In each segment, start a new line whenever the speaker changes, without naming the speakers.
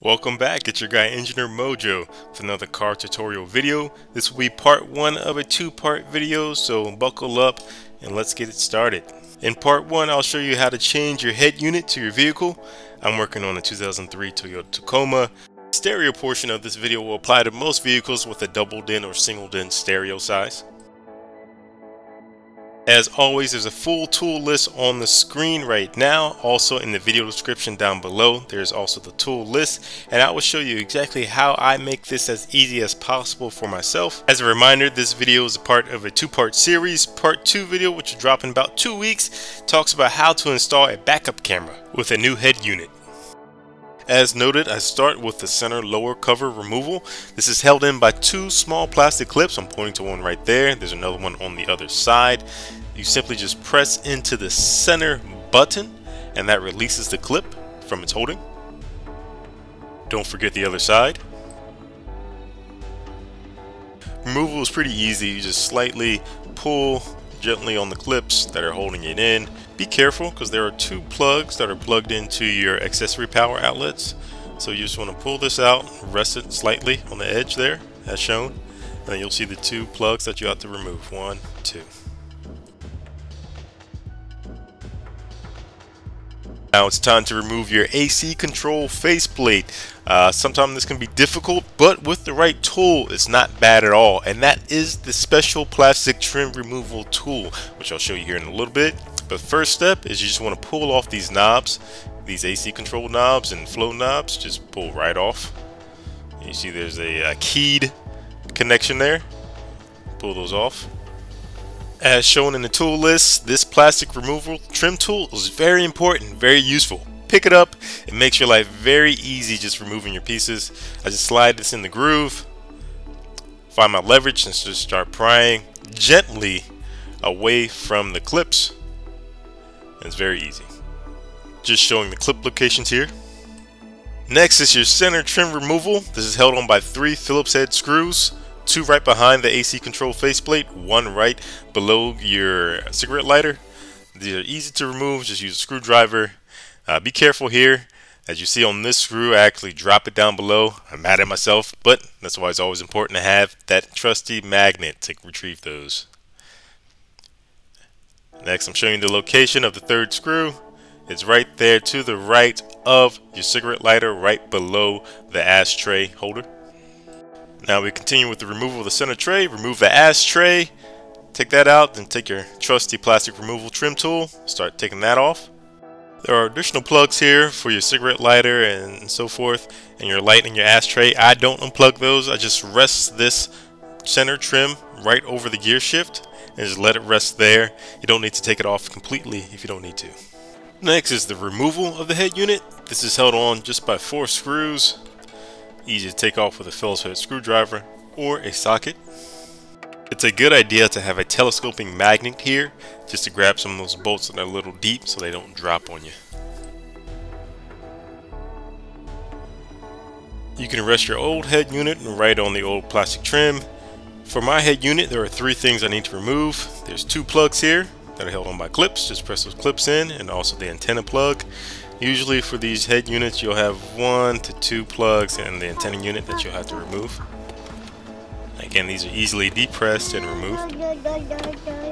Welcome back, it's your guy Engineer Mojo with another car tutorial video. This will be part one of a two-part video, so buckle up and let's get it started. In part one, I'll show you how to change your head unit to your vehicle. I'm working on a 2003 Toyota Tacoma. The stereo portion of this video will apply to most vehicles with a double din or single din stereo size. As always, there's a full tool list on the screen right now. Also in the video description down below, there's also the tool list, and I will show you exactly how I make this as easy as possible for myself. As a reminder, this video is a part of a two-part series. Part 2 video, which will drop in about 2 weeks, talks about how to install a backup camera with a new head unit. As noted, I start with the center lower cover removal. This is held in by two small plastic clips. I'm pointing to one right there. There's another one on the other side. You simply just press into the center button and that releases the clip from its holding. Don't forget the other side. Removal is pretty easy. You just slightly pull gently on the clips that are holding it in. Be careful because there are two plugs that are plugged into your accessory power outlets. So you just want to pull this out, rest it slightly on the edge there as shown, and then you'll see the two plugs that you have to remove. 1, 2. Now it's time to remove your AC control faceplate. Sometimes this can be difficult, but with the right tool, it's not bad at all. And that is the special plastic trim removal tool, which I'll show you here in a little bit. But first step is you just want to pull off these knobs, these AC control knobs and flow knobs. Just pull right off. You see there's a keyed connection there. Pull those off. As shown in the tool list, this plastic removal trim tool is very important, very useful. Pick it up, it makes your life very easy just removing your pieces. I just slide this in the groove, find my leverage, and just start prying gently away from the clips. And it's very easy. Just showing the clip locations here. Next is your center trim removal. This is held on by 3 Phillips head screws. 2 right behind the AC control faceplate, 1 right below your cigarette lighter. These are easy to remove, just use a screwdriver. Be careful here. As you see on this screw, I actually drop it down below. I'm mad at myself, but that's why it's always important to have that trusty magnet to retrieve those. Next, I'm showing you the location of the 3rd screw. It's right there to the right of your cigarette lighter, right below the ashtray holder. Now we continue with the removal of the center tray. Remove the ashtray, take that out, then take your trusty plastic removal trim tool, start taking that off. There are additional plugs here for your cigarette lighter and so forth, and your light and your ashtray. I don't unplug those. I just rest this center trim right over the gear shift and just let it rest there. You don't need to take it off completely if you don't need to. Next is the removal of the head unit. This is held on just by 4 screws. Easy to take off with a Phillips head screwdriver or a socket. It's a good idea to have a telescoping magnet here just to grab some of those bolts that are a little deep so they don't drop on you. You can rest your old head unit right on the old plastic trim. For my head unit, there are 3 things I need to remove. There's 2 plugs here that are held on by clips. Just press those clips in, and also the antenna plug. Usually for these head units, you'll have 1 to 2 plugs and the antenna unit that you'll have to remove. Again, these are easily depressed and removed.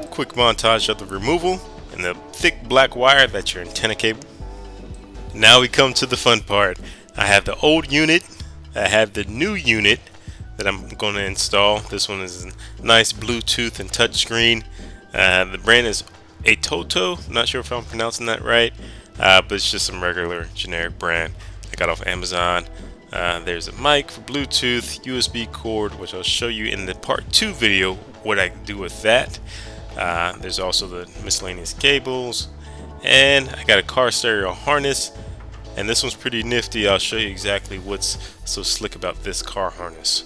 Quick montage of the removal and the thick black wire that's your antenna cable. Now we come to the fun part. I have the old unit, I have the new unit that I'm going to install. This one is a nice Bluetooth and touch screen. The brand is a Toto. I'm not sure if I'm pronouncing that right. But it's just some regular generic brand I got off Amazon. There's a mic for Bluetooth, USB cord, which I'll show you in the part 2 video what I can do with that. There's also the miscellaneous cables, and I got a car stereo harness, and this one's pretty nifty. I'll show you exactly what's so slick about this car harness.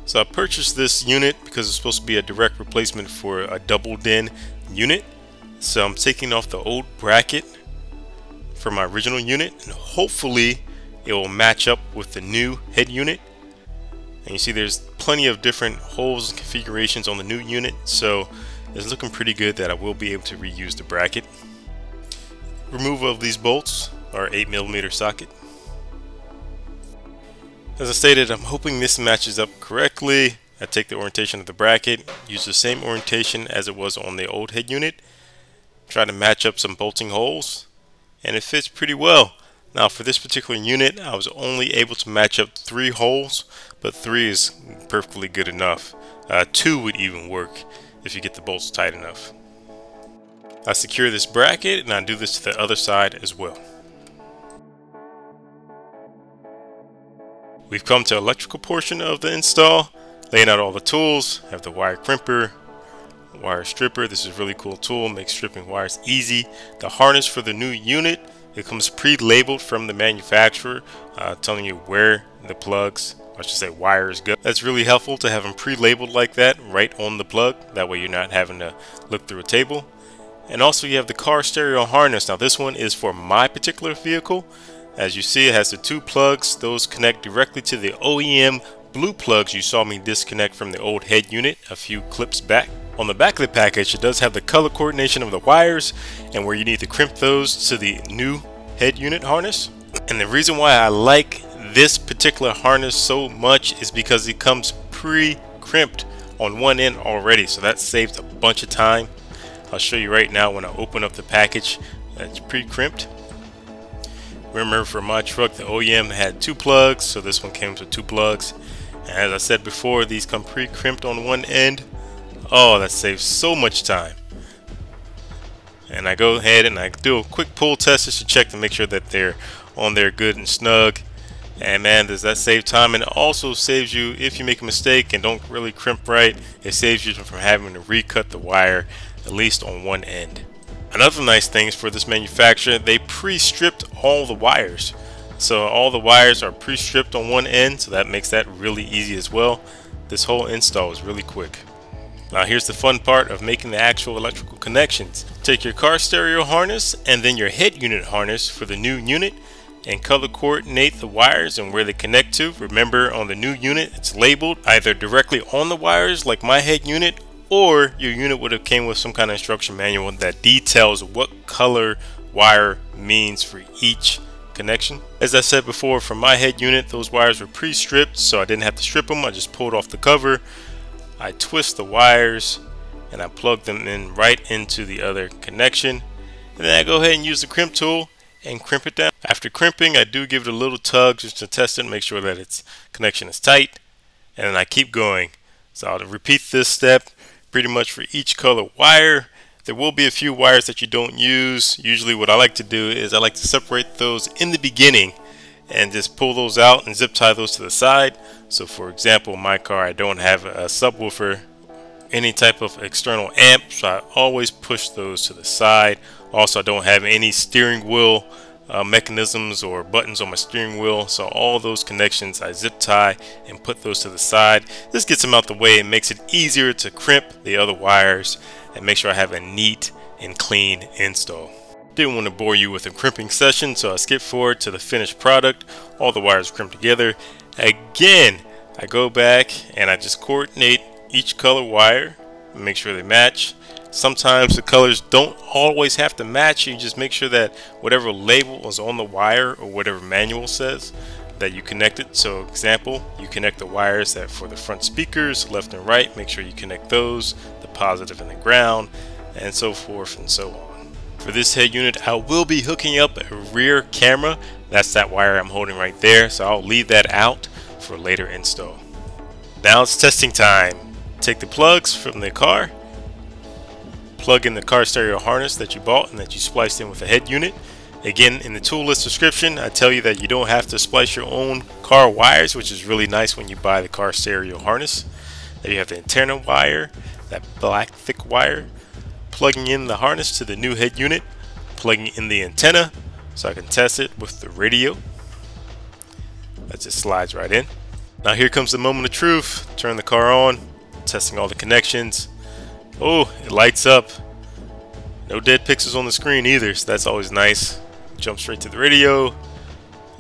So I purchased this unit because it's supposed to be a direct replacement for a double din unit. So I'm taking off the old bracket for my original unit, and hopefully it will match up with the new head unit. And you see there's plenty of different holes and configurations on the new unit, so it's looking pretty good that I will be able to reuse the bracket. Removal of these bolts are 8mm socket. As I stated, I'm hoping this matches up correctly. I take the orientation of the bracket, use the same orientation as it was on the old head unit, try to match up some bolting holes, and it fits pretty well. Now for this particular unit, I was only able to match up 3 holes, but 3 is perfectly good enough. 2 would even work if you get the bolts tight enough. I secure this bracket and I do this to the other side as well. We've come to the electrical portion of the install, laying out all the tools. I have the wire crimper, wire stripper. This is a really cool tool, makes stripping wires easy. The harness for the new unit, it comes pre-labeled from the manufacturer, telling you where the plugs, I should say wires, go. That's really helpful to have them pre-labeled like that right on the plug. That way you're not having to look through a table. And also you have the car stereo harness. Now this one is for my particular vehicle. As you see, it has the 2 plugs. Those connect directly to the OEM blue plugs you saw me disconnect from the old head unit a few clips back. On the back of the package, it does have the color coordination of the wires and where you need to crimp those to the new head unit harness. And the reason why I like this particular harness so much is because it comes pre-crimped on one end already, so that saves a bunch of time. I'll show you right now when I open up the package that's pre-crimped. Remember, for my truck, the OEM had 2 plugs, so this one came with 2 plugs. And as I said before, these come pre-crimped on one end. Oh, that saves so much time. And I go ahead and I do a quick pull test just to check to make sure that they're on there good and snug. And man, does that save time. And it also saves you, if you make a mistake and don't really crimp right, it saves you from having to recut the wire, at least on one end. Another nice thing is for this manufacturer, they pre-stripped all the wires. So all the wires are pre-stripped on one end, so that makes that really easy as well. This whole install is really quick. Now here's the fun part of making the actual electrical connections. Take your car stereo harness and then your head unit harness for the new unit and color coordinate the wires and where they connect to. Remember, on the new unit, it's labeled either directly on the wires like my head unit, or your unit would have came with some kind of instruction manual that details what color wire means for each connection. As I said before, for my head unit, those wires were pre-stripped, so I didn't have to strip them. I just pulled off the cover, I twist the wires, and I plug them in right into the other connection. And then I go ahead and use the crimp tool and crimp it down. After crimping, I do give it a little tug just to test it and make sure that its connection is tight. And then I keep going. So I'll repeat this step pretty much for each color wire. There will be a few wires that you don't use. Usually what I like to do is I like to separate those in the beginning and just pull those out and zip tie those to the side. So for example, my car, I don't have a subwoofer, any type of external amp, so I always push those to the side. Also, I don't have any steering wheel mechanisms or buttons on my steering wheel, so all those connections I zip tie and put those to the side. This gets them out the way and makes it easier to crimp the other wires and make sure I have a neat and clean install. Didn't want to bore you with a crimping session, so I skip forward to the finished product. All the wires crimped together. Again, I go back and I just coordinate each color wire and make sure they match. Sometimes the colors don't always have to match. You just make sure that whatever label is on the wire or whatever manual says that you connect it. So example, you connect the wires that for the front speakers, left and right, make sure you connect those, the positive and the ground, and so forth and so on. For this head unit, I will be hooking up a rear camera. That's that wire I'm holding right there, so I'll leave that out for later install. Now it's testing time. Take the plugs from the car, plug in the car stereo harness that you bought and that you spliced in with the head unit. Again, in the tool list description, I tell you that you don't have to splice your own car wires, which is really nice when you buy the car stereo harness. Then you have the antenna wire, that black thick wire, plugging in the harness to the new head unit, plugging in the antenna so I can test it with the radio. That just slides right in. Now here comes the moment of truth. Turn the car on, testing all the connections. Oh, it lights up. No dead pixels on the screen either, so that's always nice. Jump straight to the radio,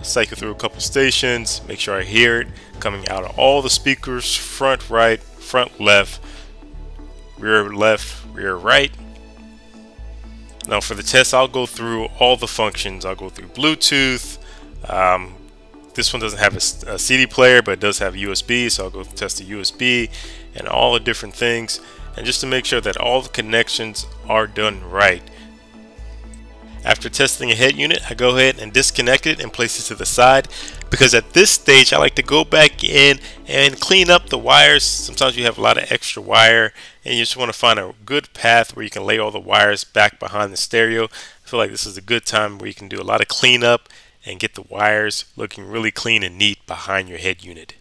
cycle through a couple stations, make sure I hear it coming out of all the speakers, front right, front left, rear right. Now for the test, I'll go through all the functions. I'll go through Bluetooth, This one doesn't have a CD player, but it does have USB, so I'll go test the USB and all the different things, and just to make sure that all the connections are done right. After testing a head unit, I go ahead and disconnect it and place it to the side, because at this stage I like to go back in and clean up the wires. Sometimes you have a lot of extra wire and you just want to find a good path where you can lay all the wires back behind the stereo. I feel like this is a good time where you can do a lot of cleanup and get the wires looking really clean and neat behind your head unit.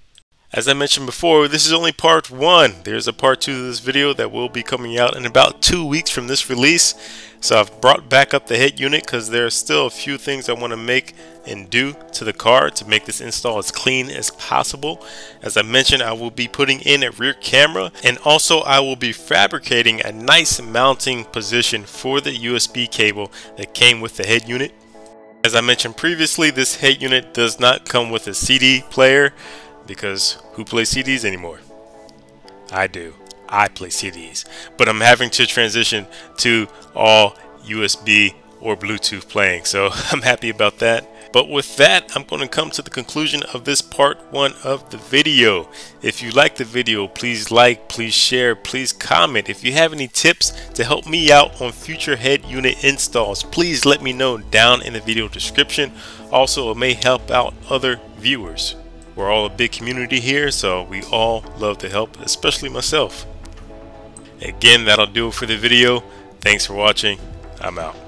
As I mentioned before, this is only part 1. There's a part 2 to this video that will be coming out in about 2 weeks from this release. So I've brought back up the head unit because there are still a few things I want to make and do to the car to make this install as clean as possible. As I mentioned, I will be putting in a rear camera, and also I will be fabricating a nice mounting position for the USB cable that came with the head unit. As I mentioned previously, this head unit does not come with a CD player, because who plays CDs anymore? I do. I play CDs, but I'm having to transition to all USB or Bluetooth playing, so I'm happy about that. But with that, I'm going to come to the conclusion of this part 1 of the video. If you like the video, please like, please share, please comment. If you have any tips to help me out on future head unit installs, please let me know down in the video description. Also, it may help out other viewers. We're all a big community here, so we all love to help, especially myself. Again, that'll do it for the video. Thanks for watching. I'm out.